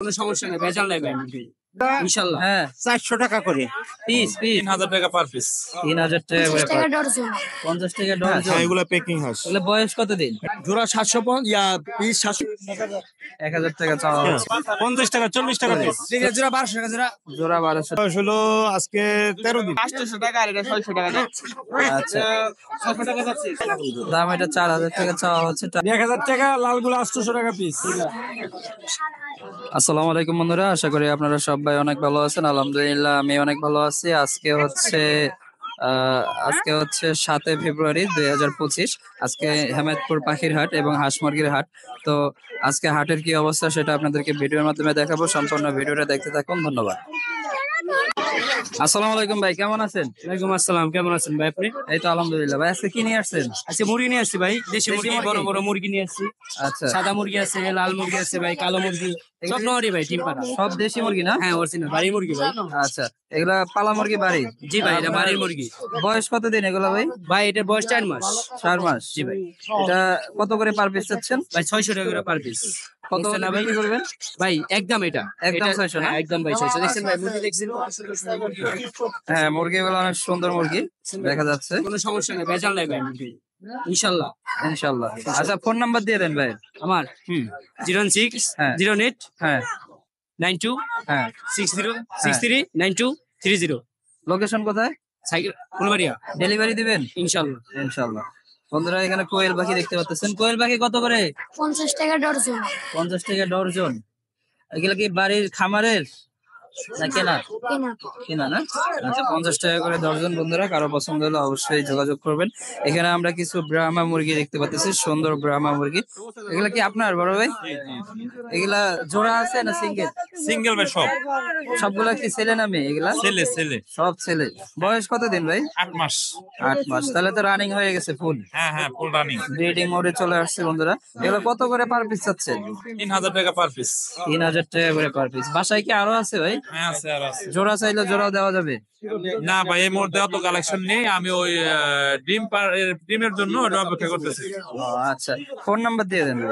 কোনো সমস্যা নেই, ভেজাল নাই ভাই। ইনশাআল্লাহ। হ্যাঁ 400 টাকা করে পিস 3000 টাকা পার পিস। 3000 টাকা করে 50 টাকা ডজন। 50 টাকা ডজন। হ্যাঁ এগুলা পেকিং হাঁস। তাহলে বয়স কতদিন? জোড়া 750 পিস 700 1000 টাকা চাওয়া হচ্ছে। 50 টাকা 40 টাকা পিস। জোড়া 1200 টাকা জোড়া। জোড়া 1200। বয়স হলো আজকে 13 দিন। 800 টাকা আর এটা 600 টাকা যাচ্ছে। আচ্ছা 600 টাকা যাচ্ছে। দাম এটা 4000 টাকা চাওয়া হচ্ছে। 1000 টাকা, লালগুলো 800 টাকা পিস। আসসালামু আলাইকুম বন্ধুরা, আশা করি আপনারা সবাই অনেক ভালো আছেন। আলহামদুলিল্লাহ আমি অনেক ভালো আছি। আজকে হচ্ছে 7 ফেব্রুয়ারি 2025। আজকে হেমায়তপুর পাখির হাট এবং হাঁস মুরগির হাট। তো আজকে হাটের কি অবস্থা সেটা আপনাদেরকে ভিডিওর মাধ্যমে দেখাবো। সম্পূর্ণ ভিডিওটা দেখতে থাকুন। ধন্যবাদ। আসসালামু আলাইকুম ভাই, কেমন আছেন? ওয়ালাইকুম আসসালাম, কেমন আছেন ভাই আপনি? এই তো আলহামদুলিল্লাহ। ভাই আজকে কি নিয়ে আসছেন? আচ্ছা মুরগি নিয়ে আসছি ভাই, দেশি মুরগি, মুরগি? বড় বড় মুরগি নিয়ে আসছি। আচ্ছা, সাদা মুরগি আছে, লাল মুরগি আছে ভাই, কালো মুরগি, সব নরই ভাই, ডিম পাড়া। সব দেশি মুরগি না? হ্যাঁ অরিজিনাল বাড়ির মুরগি ভাই। আচ্ছা, এগুলা পালা মুরগি বাড়ি? জি ভাই, এটা বাড়ির মুরগি। বয়স কতদিন এগুলা ভাই? ভাই এটার বয়স 4 মাস। 4 মাস। জি ভাই। এটা কত করে পার পিস চাচ্ছেন? ভাই 600 টাকা করে পার পিস। কত করে না ভাই? বিক্রি করবেন? ভাই একদম এটা একদম 600 না? হ্যাঁ, একদম ভাই 600। দেখছেন ভাই মুরগি দেখছেন? হ্যাঁ, মুরগিগুলো অনেক সুন্দর মুরগি দেখা যাচ্ছে। কোনো সমস্যা নেই, ভেজাল নাই ভাই মুরগি। ইনশাআল্লাহ। ইনশাআল্লাহ। আচ্ছা, ফোন নাম্বার দিয়ে দেন ভাই। আমার 06 হ্যাঁ। 08 হ্যাঁ 92 হ্যাঁ। 60 63 92 30। লোকেশন কোথায়? সাইকেল ফুলবাড়িয়া। ডেলিভারি দিবেন? ইনশাআল্লাহ। ইনশাআল্লাহ। বন্ধুরা এখানে কোয়েল পাখি দেখতে পাচ্ছেন। কোয়েল পাখি কত করে? 50 টাকা ডজন। 50 টাকা ডর্জন। এগুলা কি বাড়ির খামারের না কেনা? কেনা। কেনা না? আচ্ছা, 50 টাকা করে ডর্জন। বন্ধুরা কারো পছন্দ হলে অবশ্যই যোগাযোগ করবেন। এখানে আমরা কিছু ব্রাহ্মা মুরগি দেখতে পাচ্ছি, সুন্দর ব্রাহ্মা মুরগি। এগুলা কি আপনার বড় ভাই? এগুলা জোড়া আছে না সিঙ্গেল? সিঙ্গেল ভাই সব। সবগুলা কি ছেলে না মেয়ে এগুলা? ছেলে। সব ছেলে। বয়স কতদিন ভাই? 8 মাস। 8 মাস। তাহলে তো রানিং হয়ে গেছে ফুল। হ্যাঁ ফুল রানিং। ব্রিডিং মোডে চলে আসছে বন্ধুরা। এগুলো কত করে পার পিস চাচ্ছেন? 3000 টাকা পার পিস। 3000 টাকা করে পার পিস। বাসায় কি আরো আছে ভাই? হ্যাঁ আছে আর আছে। জোড়া চাইলে জোড়াও দেওয়া যাবে? না ভাই এই মুহূর্তে অত কালেকশন নেই, আমি ওই ডিমের জন্য ওটা অপেক্ষা করতেছি। ও আচ্ছা, ফোন নাম্বার দিয়ে দেন ভাই।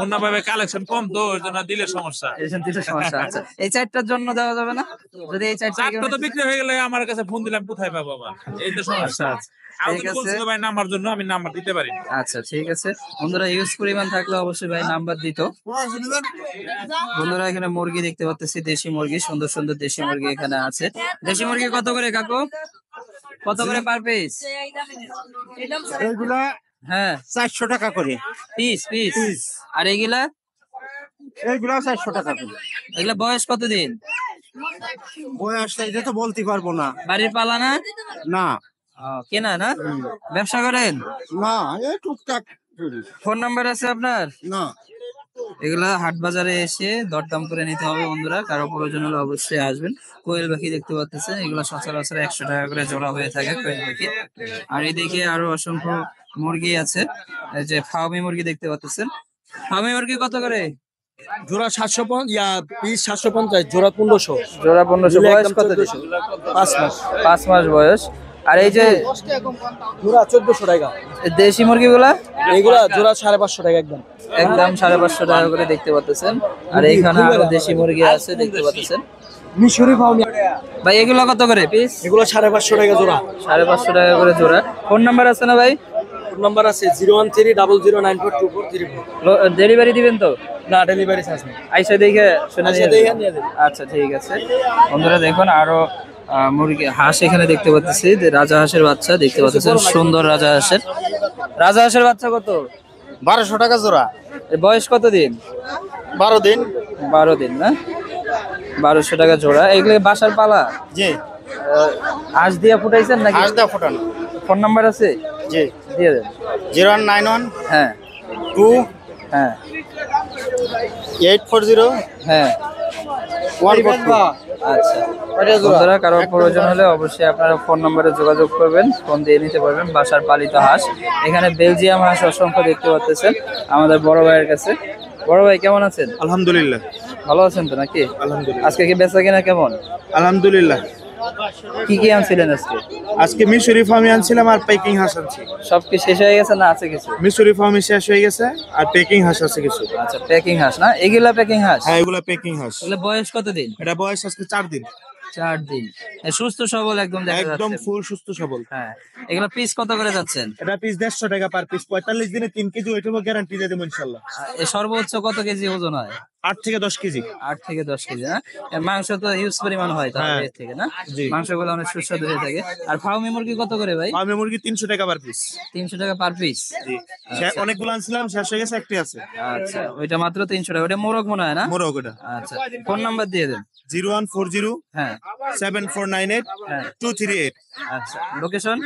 অন্য ভাবে কালেকশন কম তো ওই জন্য দিলে সমস্যা। এরকম কিছু সমস্যা আছে। এই চারটার জন্য দেওয়া যাবে না? যদি এই চারটা চারটা তো বিক্রি হয়ে গেলে আমার কাছে ফোন দিলাম কোথায় পাবো আবার, এই তো সমস্যা। ঠিক আছে। বলছিল ভাই নাম্বার জন্য, আমি নাম্বার দিতে পারি। আচ্ছা ঠিক আছে। বন্ধুরা ইউজ পরিমাণ থাকলে অবশ্যই ভাই নাম্বার দিত। বন্ধুরা এখানে মুরগি দেখতে পাচ্ছি, দেশি মুরগি, সুন্দর সুন্দর দেশি মুরগি এখানে আছে। দেশি মুরগি কত করে কাকু? কত করে পার পিস? এইগুলা হ্যাঁ 400 টাকা করে পিস পিস। আর এগুলা? এইগুলা 400 টাকা করে। এগুলা বয়স কতদিন? বয়সটা এটা তো বলতে পারবো না। বাড়ির পালা না? না কেনা না? ব্যবসা করেন? না এই টুকটাক। ফোন নাম্বার আছে আপনার? না এগুলা হাট বাজারে এসে দরদাম করে নিতে হবে বন্ধুরা। কারো প্রয়োজন হলে অবশ্যই আসবেন। কোয়েল পাখি দেখতে পাচ্ছেন, এগুলা সচরাচর 100 টাকা করে জোড়া হয়ে থাকে কোয়েল পাখি। আর এদিকে আরো অসংখ্য মুরগি আছে। এই যে ফার্মি মুরগি দেখতে পাচ্ছেন। ফার্মি মুরগি কত করে? জোড়া 750 পিস 750, জোড়া 1500। জোড়া 1500। বয়স কত? 5 মাস। 5 মাস বয়স। আর এই যে জোড়া 1400 টাকা। দেশি মুরগিগুলা? এইগুলা জোড়া 550 টাকা একদম। একদম 550 টাকা করে দেখতে পাচ্ছেন। আর এখানে আরো দেশি মুরগি আছে দেখতে পাচ্ছেন। মিশরি ফার্মি। ভাই এগুলো কত করে পিস? এগুলো 550 টাকা জোড়া। 550 টাকা করে জোড়া। ফোন নাম্বার আছে না ভাই? ফোন নাম্বার আছে 01300942434। ডেলিভারি দিবেন তো? না ডেলিভারি চার্জ নেই। আইসা দেখে শুনে আচ্ছা দেখে নিয়ে যাবেন। আচ্ছা ঠিক আছে। বন্ধুরা দেখুন আরো মুরগি, হাঁস এখানে দেখতে পাচ্ছি। রাজা হাঁসের বাচ্চা দেখতে পাচ্ছেন, সুন্দর রাজা হাঁসের। রাজা হাঁসের বাচ্চা কত? 1200 টাকা জোড়া। এর বয়স কত দিন? 12 দিন। 12 দিন না? 1200 টাকা জোড়া। এগুলো বাসার পালা? জি। হাঁস দিয়া ফুটাইছেন নাকি? হাঁস দা ফোটানো। ফোন নাম্বার আছে? জি। দিয়ে দেন। 0191 হ্যাঁ 2 হ্যাঁ 840 হ্যাঁ 142। আচ্ছা। বন্ধুরা কারো প্রয়োজন হলে অবশ্যই আপনারা ফোন নম্বরে যোগাযোগ করবেন, ফোন দিয়ে নিতে পারবেন। বাসার পালিত হাঁস। এখানে বেলজিয়াম হাঁস অসংখ্য দেখতে পাচ্ছেন আমাদের বড় ভাইয়ের কাছে। বড় ভাই কেমন আছেন? আলহামদুলিল্লাহ। ভালো আছেন তো নাকি? আলহামদুলিল্লাহ। আজকে কি বেচা কিনা কেমন? আলহামদুলিল্লাহ। কি কি আনছিলেন আজকে? আজকে মিশরি ফার্মে আনছিলাম আর পেকিং হাঁস আনছি। সব কি শেষ হয়ে গেছে না আছে কিছু? মিশরি ফার্মে শেষ হয়ে গেছে আর পেকিং হাঁস আছে কিছু। আচ্ছা, প্যাকিং হাঁস না, এগুলা প্যাকিং হাঁস? হ্যাঁ, এগুলা পেকিং হাঁস। এগুলা বয়স কতদিন? এটা বয়স আজকে 4 দিন। 4 দিন। সুস্থ সবল একদম দেখা একদম যাচ্ছে। ফুল সুস্থ সবল। হ্যাঁ, এগুলা পিস কত করে যাচ্ছেন? এটা পিস 150 টাকা পার পিস। 45 দিনে 3 কেজি ওইটাও গ্যারান্টি দিয়ে দেবো ইনশাআল্লাহ। এ সর্বোচ্চ কত কেজি ওজন হয়? 8 থেকে 10 কেজি। 8 থেকে 10 কেজি না? এর মাংস তো হিউজ পরিমাণ হয় তাহলে হ্যাঁ। এর থেকে না? জি। মাংসগুলো অনেক সুস্বাদু হয়ে থাকে। আর ফার্মি মুরগি কত করে ভাই? ফার্মে মুরগি 300 টাকা পার পিস। 300 টাকা পার পিস। জি। অনেকগুলো আনছিলাম, শেষ হয়ে গেছে, একটি আছে। আচ্ছা, ওইটা মাত্র 300 টাকা। ওটা মোরগ মনে হয় না? মোরগ ওটা। আচ্ছা, ফোন নাম্বার দিয়ে দেন। 0140 হ্যাঁ 7498 হ্যাঁ 238। আচ্ছা, লোকেশন?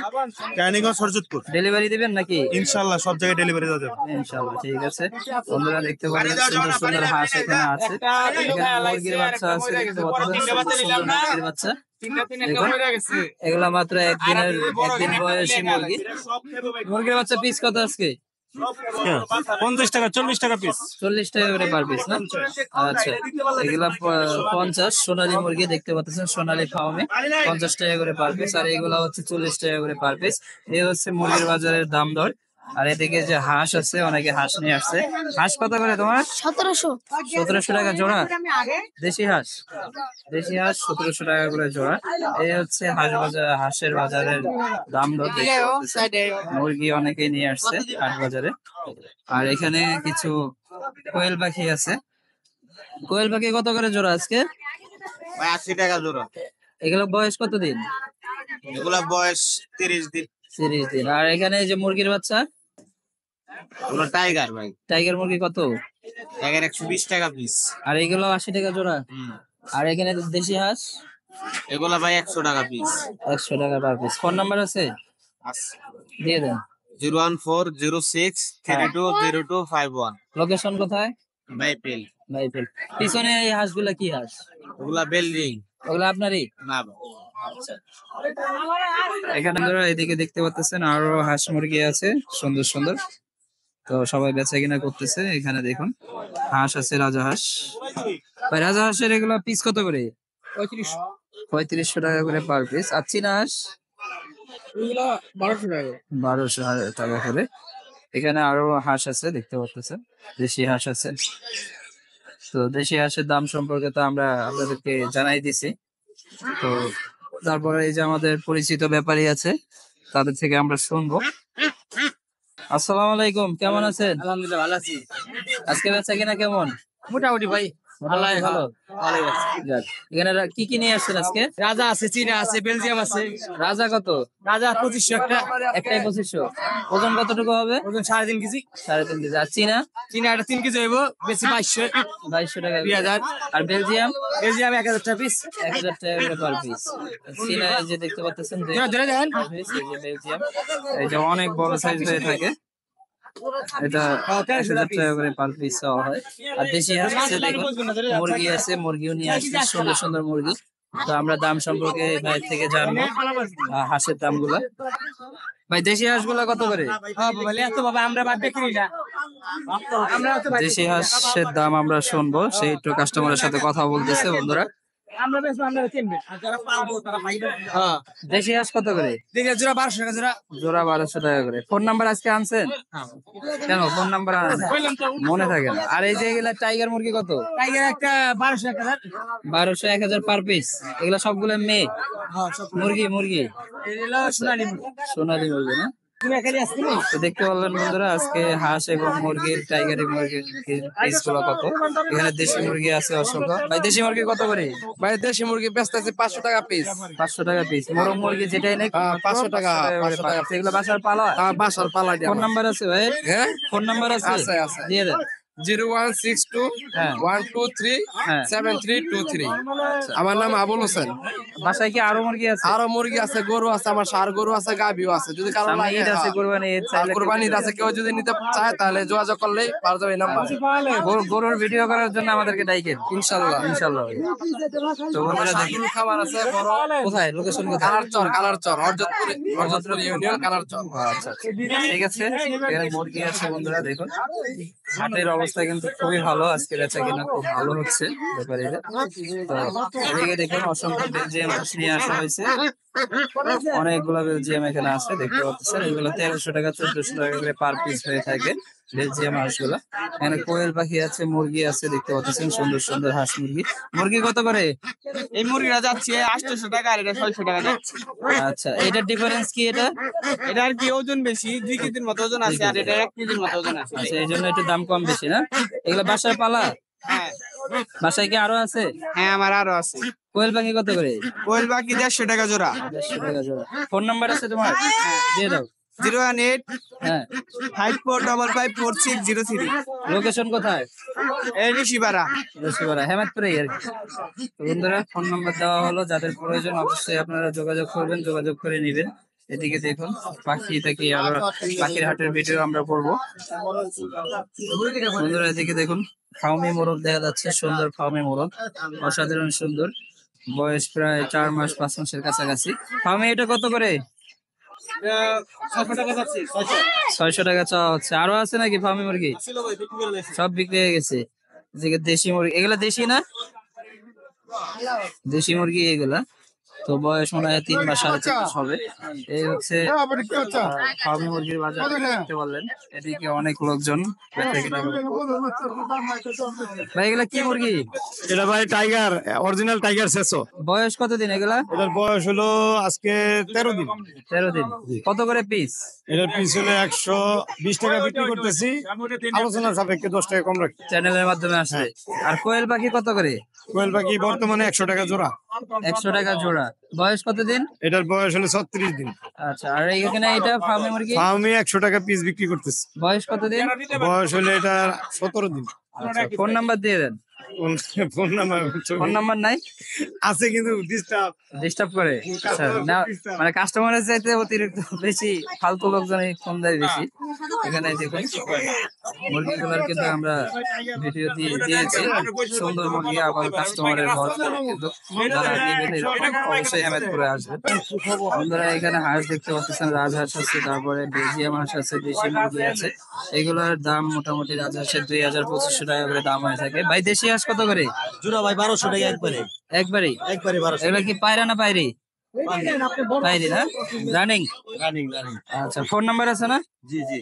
কেরানীগঞ্জ হরজতপুর। ডেলিভারি দিবেন নাকি? ইনশাআল্লাহ সব জায়গায় ডেলিভারি দেওয়া যাবে। ইনশাআল্লাহ, ঠিক আছে। বন্ধুরা দেখতে পাচ্ছেন সুন্দর সুন্দর হাঁস এখানে আছে। এখানে মুরগির বাচ্চা আছে, দেখতে পাচ্ছেন সুন্দর সুন্দর মুরগির বাচ্চা। দেখুন, এগুলা মাত্র একদিন বয়সী মুরগি। মুরগির বাচ্চা পিস কত আজকে? 50 টাকা 40 টাকা পিস। 40 টাকা করে পার পিস না? আচ্ছা, এগুলা 50 সোনালী মুরগি দেখতে পাচ্ছেন, সোনালী ফার্মে 50 টাকা করে পার পিস। আর এগুলা হচ্ছে 40 টাকা করে পার পিস। এই হচ্ছে মুরগির বাজারের দাম দর। আর এদিকে যে হাঁস আছে, অনেকে হাঁস নিয়ে আসছে। হাঁস কত করে তোমার? 1700 টাকা জোড়া। দেশি হাঁস? দেশি হাঁস 1700 টাকা করে জোড়া। এই হচ্ছে হাঁসের বাজারের দাম দর। মুরগি অনেকেই নিয়ে আসছে হাট বাজারে। আর এখানে কিছু কোয়েল পাখি আছে। কোয়েল পাখি কত করে জোড়া আজকে? 80 টাকা জোড়া। এগুলো বয়স কত দিন? এগুলা বয়স 30 দিন। 30 দিন। আর এখানে এই যে মুরগির বাচ্চা, ওগুলো টাইগার ভাই। টাইগার মুরগি কত? টাইগার 120 টাকা পিস। আর এগুলো 80 টাকা জোড়া। আর এখানে দেশি হাঁস এগুলা ভাই 100 টাকা পিস। 100 টাকা পার পিস। ফোন নাম্বার আছে? দিয়ে দেন। 01406320251। লোকেশন কোথায়? বাইপেল। ভাইপেল। পিছনে এই হাঁসগুলা কি হাঁস? ওগুলা বেলজিং। ওগুলা আপনারই? না এখানে আপনারা এদিকে দেখতে পাচ্ছেন আরো হাঁস মুরগি আছে সুন্দর সুন্দর। তো সবাই বেচা কিনা করতেছে। এখানে দেখুন হাঁস আছে, রাজা হাঁস। ভাই, রাজা হাঁসের এগুলা পিস কত করে? 3500 টাকা করে পার পিস। আর চীনা হাঁস? 1200 টাকা করে। এখানে আরো হাঁস আছে দেখতে পাচ্ছেন, দেশি হাঁস আছে। তো দেশি হাঁসের দাম সম্পর্কে তো আমরা আপনাদেরকে জানাই দিছি। তো তারপরে এই যে আমাদের পরিচিত ব্যাপারী আছে, তাদের থেকে আমরা শুনবো। আসসালামু আলাইকুম, কেমন আছেন? আলহামদুলিল্লাহ ভালো আছি। আজকে বেচা কিনা কেমন? মোটামুটি ভাই মোটামুটি ভালো। ভালোই আছে। যাক, এখানে কি কি নিয়ে আসছেন আজকে? রাজা আছে, চীনা আছে, বেলজিয়াম আছে। রাজা কত? রাজা 2500 একটা। একটাই 2500। ওজন কতটুকু হবে? ওজন 3.5 কেজি। 3.5 কেজি। আর চীনা? চীনা একটা 3 কেজি হইব, বেশি 2200। 2200 টাকা। 2000। আর বেলজিয়াম? বেলজিয়াম 1000 টাকা পিস। 1000 টাকা করে পার পিস। চীনা এই যে দেখতে পাচ্ছেন, ধরে দেন। এই যে বেলজিয়াম, এই যে অনেক বড় সাইজ হয়ে থাকে। এটা 1000 টাকা করে পার পিস হয়। আর দেশি হাঁস আছে, দেখুন মুরগি আছে, মুরগিও নিয়ে আসছে সুন্দর সুন্দর মুরগি। তো আমরা দাম সম্পর্কে ভাই থেকে জানবো, হাঁসের দামগুলো। ভাই, দেশি হাঁসগুলো কত করে? এত বাবা আমরা বাদ বিক্রি না। আমরা তো দেশি হাঁসের দাম আমরা শুনবো, সেই একটু কাস্টমারের সাথে কথা বলতেছে বন্ধুরা। আমরা বেশ আমরা কিনবে। আর যারা পালবো তারা পাইবে। হ্যাঁ। দেশি হাঁস কত করে? দেখে জোড়া 1200 টাকা জোড়া। জোড়া 1200 টাকা করে। ফোন নাম্বার আজকে আনছেন? কেন ফোন নাম্বার আনেন? মনে থাকে না। আর এই যে এগুলা টাইগার মুরগি কত? টাইগার একটা 1200 টাকা। 1200 1000 পার পিস। এগুলা সবগুলো মেয়ে হ্যাঁ সব মুরগি? এগুলো সোনালী। সোনালী মুরগি না? তুমি এখানে আসছো না? তো দেখতে পারলেন বন্ধুরা, আজকে হাঁস এবং মুরগির, টাইগারি মুরগির পিস গুলো কত। এখানে দেশি মুরগি আছে অসংখ্য। ভাই, দেশি মুরগি কত করে? ভাই দেশি মুরগি ব্যস্ত আছে 500 টাকা পিস। 500 টাকা পিস। মোরগ মুরগি যেটাই নেই 500 টাকা। এগুলো বাসার পালা? বাসার পালা দিয়া। ফোন নাম্বার আছে ভাই? হ্যাঁ ফোন নাম্বার আছে? আছে। দিয়ে দেন। 0162 হ্যাঁ 123 হ্যাঁ। 7323। আমার নাম আবুল হোসেন। বাসায় কি আরো মুরগি আছে? আরো মুরগি আছে, গরু আছে, আমার ষাঁড় গরু আছে, গাভীও আছে। যদি কারো সামনে লাগে, ঈদ আছে, কুরবানি ঈদ, চাইলে কুরবানি আছে, কেউ যদি নিতে চায় তাহলে যোগাযোগ করলেই পাওয়া যাবে এই নাম্বার। গরুর ভিডিও করার জন্য আমাদেরকে ডাইকেন ইনশাআল্লাহ। ইনশাআল্লাহ। তো বন্ধুরা দেখুন, খাবার আছে বড়। কোথায় লোকেশন কোথায়? কালারচর হরজতপুর ইউনিয়ন কালারচর। আচ্ছা, ঠিক আছে। এখানে মুরগি আছে বন্ধুরা, দেখুন হাটের অবস্থা অবস্থা কিন্তু খুবই ভালো, আজকে বেচা কিনা খুব ভালো হচ্ছে ব্যাপারীরা। তো এদিকে দেখুন অসংখ্য বেলজিয়াম হাঁস নিয়ে আসা হয়েছে, অনেকগুলো বেলজিয়াম এখানে আছে দেখতে পাচ্ছেন। এগুলো 1300 টাকা 1400 টাকা করে পার পিস হয়ে থাকে বেলজিয়াম হাঁসগুলো। এখানে কোয়েল পাখি আছে, মুরগি আছে দেখতে পাচ্ছেন, সুন্দর সুন্দর হাঁস মুরগি। মুরগি কত করে? এই মুরগিটা যাচ্ছে 800 টাকা আর এটা 600 টাকা যাচ্ছে। আচ্ছা, এটার ডিফারেন্স কি? এটা এটা আর কি ওজন বেশি, 2 কেজির মতো ওজন আছে আর এটা 1 কেজির মতো ওজন আছে। আচ্ছা, এই জন্য একটু দাম কম বেশি না? এগুলো বাসায় পালা? হ্যাঁ বাসায় কি আরো আছে? হ্যাঁ আমার আরো আছে। কোয়েল পাখি কত করে? কোয়েল পাখি 150 টাকা জোড়া। 150 টাকা জোড়া। ফোন নাম্বার আছে তোমার? দিয়ে দাও। 018 হ্যাঁ, 54554603। লোকেশন কোথায়? এই ঋষিপাড়া। বৃহস্পতিবার হেমাদপুরে আর কি। তো বন্ধুরা ফোন নাম্বার দেওয়া হলো, যাদের প্রয়োজন অবশ্যই আপনারা যোগাযোগ করবেন, যোগাযোগ করে নেবেন। এদিকে দেখুন পাখি থেকে আরো পাখির হাটের ভিডিও আমরা করবো। বন্ধুরা এদিকে দেখুন ফাউমি মোরগ দেখা যাচ্ছে, সুন্দর ফাউমি মোরগ, অসাধারণ সুন্দর, বয়স প্রায় 4 মাস 5 মাসের কাছাকাছি। ফাউমি এটা কত করে? 600 টাকা যাচ্ছে। 600 টাকা চাওয়া হচ্ছে। আরো আছে নাকি ফার্মি মুরগি? সব বিক্রি হয়ে গেছে। এদিকে দেশি মুরগি, এগুলা দেশি না? দেশি মুরগি এগুলা। তো বয়স মনে হয় 3 মাস 4.5 মাস হবে। এই হচ্ছে ফার্মি মুরগির বাজার দেখতে পারলেন। এদিকে অনেক লোকজন বেচাকেনা করে। ভাই এগুলা কি মুরগি? এটা ভাই টাইগার, অরিজিনাল টাইগার শেষো। বয়স কতদিন এগুলা? এটার বয়স হলো আজকে 13 দিন। 13 দিন। কত করে পিস? এটার পিস হলো 120 টাকা বিক্রি করতেছি, আলোচনার সাপেক্ষে 10 টাকা কম রাখি। চ্যানেলের মাধ্যমে আসে। আর কোয়েল পাখি কত করে? কোয়েল পাখি বর্তমানে 100 টাকা জোড়া। 100 টাকা জোড়া। বয়স কতদিন? এটার বয়স হলো 36 দিন। আচ্ছা, আর এখানে এটা ফার্মি মুরগি আমি 100 টাকা পিস বিক্রি করতেছি। বয়স কতদিন? বয়স হলো এটা 17 দিন। আচ্ছা, ফোন নাম্বার দিয়ে দেন। ফোন নাম্বার ফোন নাম্বার নাই? আছে কিন্তু ডিস্টার্ব করে। আচ্ছা, না মানে কাস্টমারের চাইতে অতিরিক্ত বেশি ফালতু লোকজনই ফোন দেয় বেশি। এখানে দেখুন মুরগিগুলোর কিন্তু আমরা ভিডিও দিয়েছি, সুন্দর মুরগি, আবার কাস্টমারের ঘর কিন্তু যারা নেবেন অবশ্যই হেমাদপুরে আসবেন। বন্ধুরা এখানে হাঁস দেখতে পাচ্ছেন, রাজহাঁস আছে, তারপরে বেলজিয়াম হাঁস আছে, দেশি মুরগি আছে। এগুলোর দাম মোটামুটি রাজহাঁসের 2000-2500 টাকা করে দাম হয়ে থাকে। ভাই দেশি হাঁস কত করে জোড়া ভাই 1200 টাকা একবারে। একবারেই? একবারে 1200। এগুলো কি পায়রা না পায়রি? পায়রি না? রানিং? রানিং। আচ্ছা, ফোন নাম্বার আছে না? জি জি।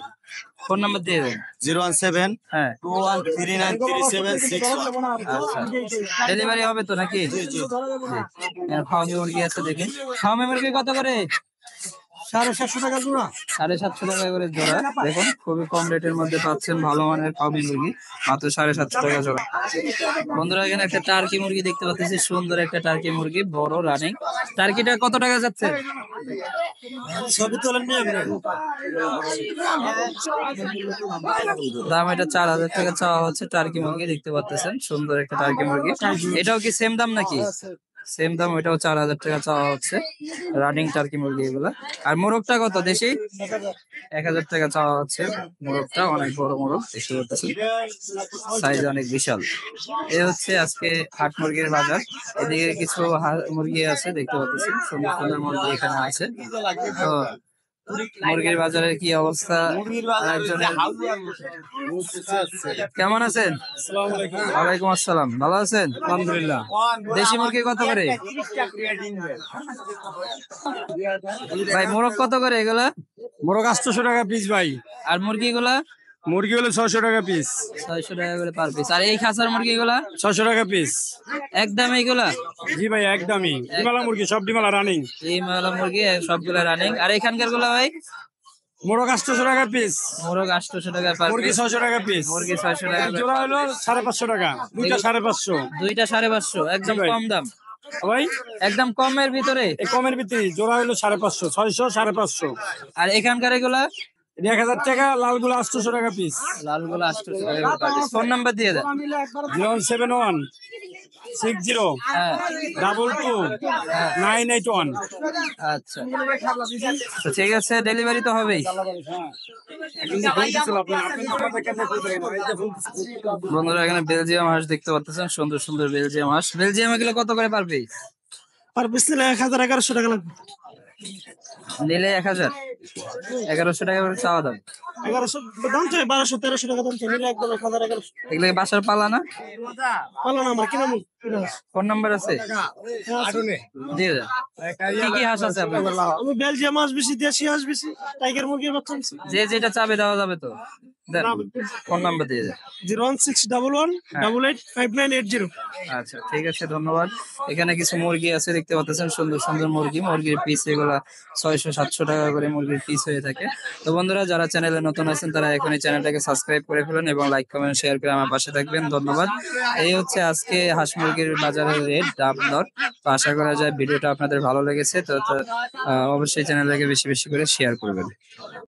ফোন নাম্বার দিয়ে দেন। 017 হ্যাঁ, 21393761। আচ্ছা, ডেলিভারি হবে তো নাকি? ফার্মি মুরগি আছে দেখুন। ফার্মি মুরগি কত করে? 750 টাকা জোড়া। 750 টাকা করে জোড়া। দেখুন খুবই কম রেটের মধ্যে পাচ্ছেন ভালো মানের ফার্মি মুরগি, মাত্র 750 টাকা জোড়া। বন্ধুরা এখানে একটা টার্কি মুরগি দেখতে পাচ্ছি, সুন্দর একটা টার্কি মুরগি, বড় রানিং। টার্কিটা কত টাকা যাচ্ছে? সবই তোলেন নিয়ে দাম এটা 4000 টাকা চাওয়া হচ্ছে। টার্কি মুরগি দেখতে পাচ্ছেন, সুন্দর একটা টার্কি মুরগি। এটাও কি সেম দাম নাকি? সেম দাম, ওইটাও 4000 টাকা চাওয়া হচ্ছে, রানিং টার্কি মুরগি এগুলা। আর মোরগটা কত দেশি? 1000 টাকা চাওয়া হচ্ছে। মোরগটা অনেক বড় মোরগ দেখতে পাচ্ছেন, সাইজ অনেক বিশাল। এই হচ্ছে আজকে হাট মুরগির বাজার। এদিকে কিছু মুরগি আছে দেখতে পাচ্ছেন, সুন্দর সুন্দর মুরগি এখানে আছে। তো মুরগির বাজারের কি অবস্থা? কেমন আছেন? ওয়ালাইকুম আসসালাম, ভালো আছেন? আলহামদুলিল্লাহ। দেশি মুরগি কত করে? ভাই মোরগ কত করে এগুলা? মোরগ 800 টাকা পিস ভাই। আর মুরগি গুলা? মুরগি হলো 600 টাকা পিস। 600 টাকা করে পার পিস। আর এই খাসার মুরগি গুলা? 600 টাকা পিস। একদম এইগুলা? জি ভাই একদমই। ডিমালা মুরগি, সব ডিমালা রানিং। এই মালা মুরগি সবগুলা রানিং। আর এখানকার গুলা ভাই? মোরগ 800 টাকা পিস। মোরগ 800 টাকা পার মুরগি পিস। 600 টাকা পিস। মুরগি 600 টাকা করে। জোড়া হলো 550 টাকা। দুইটা 550। দুইটা 550, একদম ভাই। কম দাম, ভাই একদম কমের ভিতরে। এই কমের ভিতরে জোড়া হলো 550, 600, 550। আর এখানকার এগুলা? 1000 টাকা। লালগুলো 800 টাকা পিস। লালগুলা 800 টাকা করে পার পিস। ফোন নাম্বার দিয়ে দেন। 071 60 হ্যাঁ, 22 981। আচ্ছা, তো ঠিক আছে, ডেলিভারি তো হবেই। বন্ধুরা এখানে বেলজিয়াম হাঁস দেখতে পাচ্ছেন, সুন্দর সুন্দর বেলজিয়াম হাঁস। বেলজিয়াম এগুলো কত করে পারবে? আর পিস নিলে 1000 1100 টাকা লাগবে। নিলে 1000, 1100 টাকা করে চাওয়া দাম। 1100 দাম চাই, 1200 1300 টাকা দাম চাই, নিলে একদম 1000 1100 এগুলো কি বাসার পালা না? পালো না আমার কিনা ফোন নাম্বার আছে? দিয়ে দেন। কি কি হাঁস আছে আপনার? আমি বেলজিয়াম হাঁস বেশি, দেশি হাঁস বেশি, টাইগার মুরগির বাচ্চা বেশি। যে যেটা চাবে দেওয়া যাবে তো? দেন, ফোন নাম্বার দিয়ে দেন। 01611885980। আচ্ছা ঠিক আছে, ধন্যবাদ। এখানে কিছু মুরগি আছে দেখতে পাচ্ছেন, সুন্দর সুন্দর মুরগি, মুরগির পিস এগুলা 600-700 টাকা করে মুরগির পিস হয়ে থাকে। তো বন্ধুরা, যারা চ্যানেলে নতুন আছেন তারা এখনই চ্যানেলটাকে সাবস্ক্রাইব করে ফেলুন এবং লাইক কমেন্ট শেয়ার করে আমার পাশে থাকবেন। ধন্যবাদ। এই হচ্ছে আজকে হাঁস মুরগির বাজারের রেট, দাম দর। তো আশা করা যায় ভিডিওটা আপনাদের ভালো লেগেছে। তো অবশ্যই চ্যানেলটাকে বেশি বেশি করে শেয়ার করবেন।